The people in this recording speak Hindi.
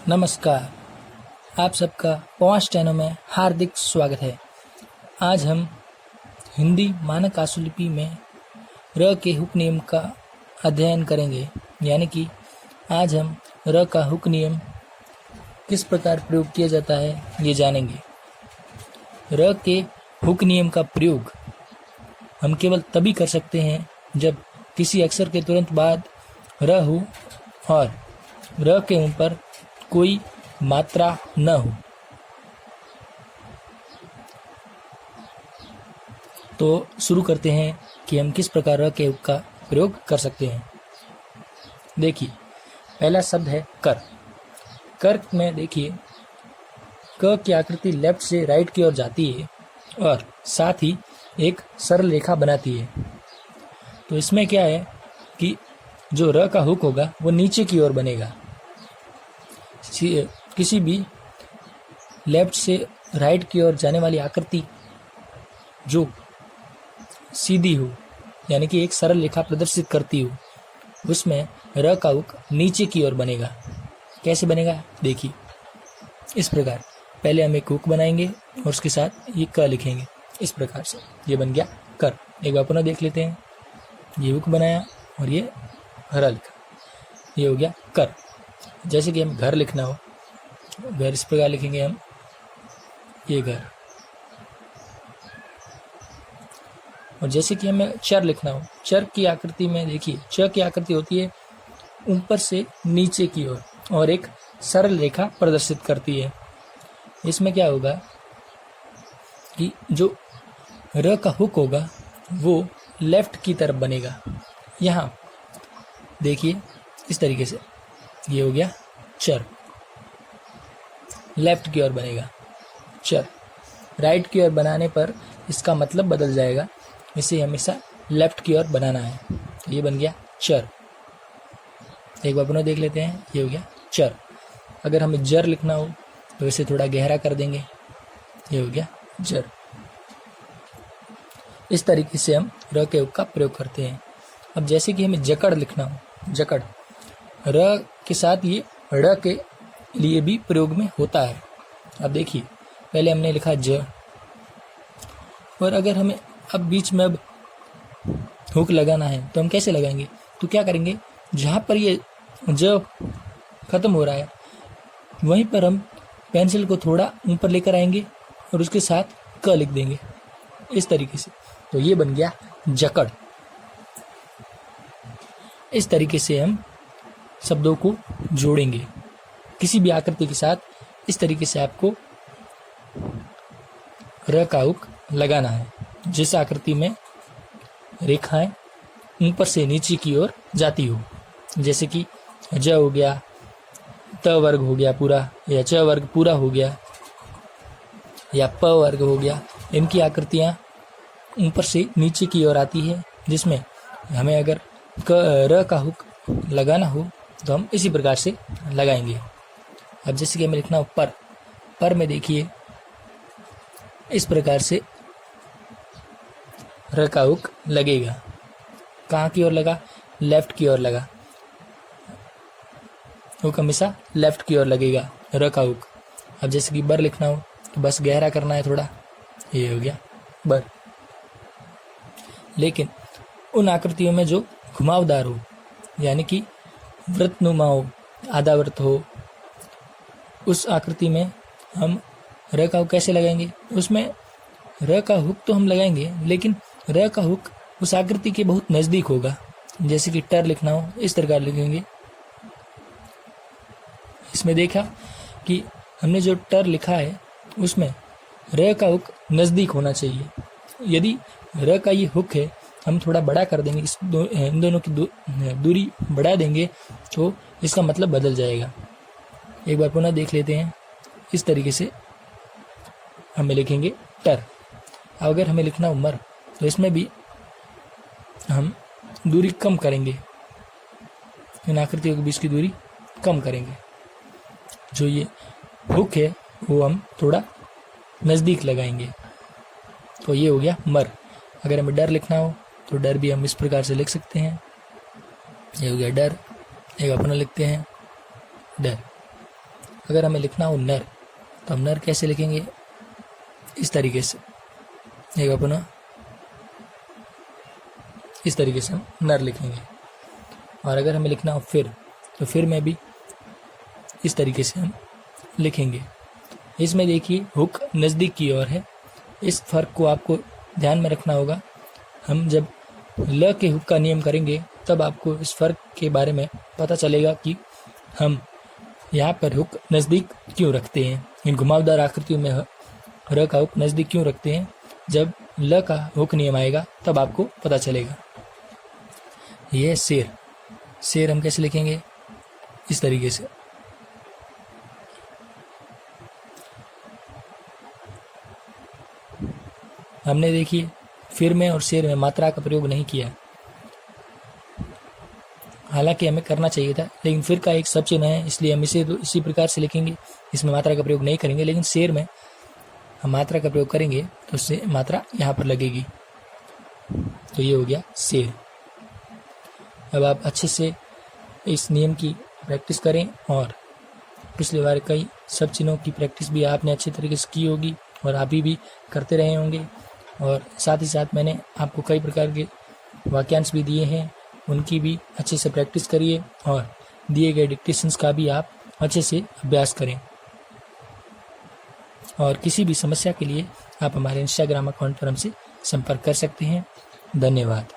नमस्कार, आप सबका पवन चैनल में हार्दिक स्वागत है। आज हम हिंदी मानक आशुलिपि में र के हुक नियम का अध्ययन करेंगे। यानी कि आज हम र का हुक नियम किस प्रकार प्रयोग किया जाता है ये जानेंगे। र के हुक नियम का प्रयोग हम केवल तभी कर सकते हैं जब किसी अक्षर के तुरंत बाद र हो और र के ऊपर कोई मात्रा न हो। तो शुरू करते हैं कि हम किस प्रकार र के हुक का प्रयोग कर सकते हैं। देखिए, पहला शब्द है कर। कर में देखिए, क की आकृति लेफ्ट से राइट की ओर जाती है और साथ ही एक सरल रेखा बनाती है। तो इसमें क्या है कि जो र का हुक होगा वो नीचे की ओर बनेगा। किसी भी लेफ्ट से राइट की ओर जाने वाली आकृति जो सीधी हो, यानी कि एक सरल रेखा प्रदर्शित करती हो, उसमें र का हुक नीचे की ओर बनेगा। कैसे बनेगा देखिए, इस प्रकार। पहले हम एक हुक बनाएंगे और उसके साथ ये क लिखेंगे। इस प्रकार से ये बन गया कर। एक बार पुनः देख लेते हैं। ये हुक बनाया और ये हरा लिखा, ये हो गया कर। जैसे कि हम घर लिखना हो, घर इस प्रकार लिखेंगे हम, ये घर। और जैसे कि हमें चर लिखना हो, चर की आकृति में देखिए, च की आकृति होती है ऊपर से नीचे की ओर और एक सरल रेखा प्रदर्शित करती है। इसमें क्या होगा कि जो र का हुक होगा वो लेफ्ट की तरफ बनेगा। यहाँ देखिए इस तरीके से, ये हो गया चर, लेफ्ट की ओर बनेगा चर। राइट की ओर बनाने पर इसका मतलब बदल जाएगा, इसे हमेशा लेफ्ट की ओर बनाना है। ये बन गया चर। एक बार पुनः देख लेते हैं, ये हो गया चर। अगर हमें जर लिखना हो तो इसे थोड़ा गहरा कर देंगे, ये हो गया जर। इस तरीके से हम र के हुक का प्रयोग करते हैं। अब जैसे कि हमें जकड़ लिखना हो, जकड़, र के साथ ये ड़ के लिए भी प्रयोग में होता है। अब देखिए, पहले हमने लिखा ज, और अगर हमें अब बीच में अब हुक लगाना है तो हम कैसे लगाएंगे? तो क्या करेंगे, जहाँ पर ये ज खत्म हो रहा है वहीं पर हम पेंसिल को थोड़ा ऊपर लेकर आएंगे और उसके साथ क लिख देंगे, इस तरीके से। तो ये बन गया जकड़। इस तरीके से हम शब्दों को जोड़ेंगे किसी भी आकृति के साथ। इस तरीके से आपको र का हुक लगाना है, जिस आकृति में रेखाएं ऊपर से नीचे की ओर जाती हो। जैसे कि ज हो गया, त वर्ग हो गया पूरा, या च वर्ग पूरा हो गया, या प वर्ग हो गया। इनकी आकृतियां ऊपर से नीचे की ओर आती है, जिसमें हमें अगर र का हुक लगाना हो तो हम इसी प्रकार से लगाएंगे। अब जैसे कि हमें लिखना हो पर, पर में देखिए इस प्रकार से र का हुक लगेगा। कहाँ की ओर लगा? लेफ्ट की ओर लगा। हुक हमेशा लेफ्ट की ओर लगेगा, र का हुक। अब जैसे कि बर लिखना हो तो बस गहरा करना है थोड़ा, ये हो गया बर। लेकिन उन आकृतियों में जो घुमावदार हो, यानी कि वृत्तनुमा हो, आधा वृत्त हो, उस आकृति में हम र का हुक कैसे लगाएंगे? उसमें र का हुक तो हम लगाएंगे, लेकिन र का हुक उस आकृति के बहुत नज़दीक होगा। जैसे कि टर लिखना हो, इस तरह लिखेंगे। इसमें देखा कि हमने जो टर लिखा है उसमें र का हुक नज़दीक होना चाहिए। यदि र का ये हुक है, हम थोड़ा बड़ा कर देंगे, इन दोनों की दूरी बढ़ा देंगे तो इसका मतलब बदल जाएगा। एक बार पुनः देख लेते हैं। इस तरीके से हमें लिखेंगे टर। अगर हमें लिखना हो मर, तो इसमें भी हम दूरी कम करेंगे, इन आकृतियों के बीच की दूरी कम करेंगे। जो ये हुक है वो हम थोड़ा नज़दीक लगाएंगे, तो ये हो गया मर। अगर हमें डर लिखना हो तो डर भी हम इस प्रकार से लिख सकते हैं, ये हो गया डर। एक अपना लिखते हैं डर। अगर हमें लिखना हो नर, तो हम नर कैसे लिखेंगे? इस तरीके से, एक अपना इस तरीके से हम नर लिखेंगे। और अगर हमें लिखना हो फिर, तो फिर में भी इस तरीके से हम लिखेंगे। इसमें देखिए हुक नज़दीक की ओर है, इस फर्क को आपको ध्यान में रखना होगा। हम जब ल के हुक का नियम करेंगे तब आपको इस फर्क के बारे में पता चलेगा कि हम यहाँ पर हुक नज़दीक क्यों रखते हैं, इन घुमावदार आकृतियों में र का हुक नज़दीक क्यों रखते हैं। जब ल का हुक नियम आएगा तब आपको पता चलेगा। यह शेर, शेर हम कैसे लिखेंगे? इस तरीके से। हमने देखिए फिर में और शेर में मात्रा का प्रयोग नहीं किया, हालांकि हमें करना चाहिए था, लेकिन फिर का एक सब चिन्ह है इसलिए हम इसे तो इसी प्रकार से लिखेंगे, इसमें मात्रा का प्रयोग नहीं करेंगे। लेकिन शेर में हम मात्रा का प्रयोग करेंगे तो उससे मात्रा यहाँ पर लगेगी। तो ये हो गया शेर। अब आप अच्छे से इस नियम की प्रैक्टिस करें, और पिछले बार कई सब चिन्हों की प्रैक्टिस भी आपने अच्छे तरीके से की होगी और अभी भी करते रहे होंगे। और साथ ही साथ मैंने आपको कई प्रकार के वाक्यांश भी दिए हैं, उनकी भी अच्छे से प्रैक्टिस करिए और दिए गए डिक्टेशंस का भी आप अच्छे से अभ्यास करें। और किसी भी समस्या के लिए आप हमारे इंस्टाग्राम अकाउंट पर हमसे संपर्क कर सकते हैं। धन्यवाद।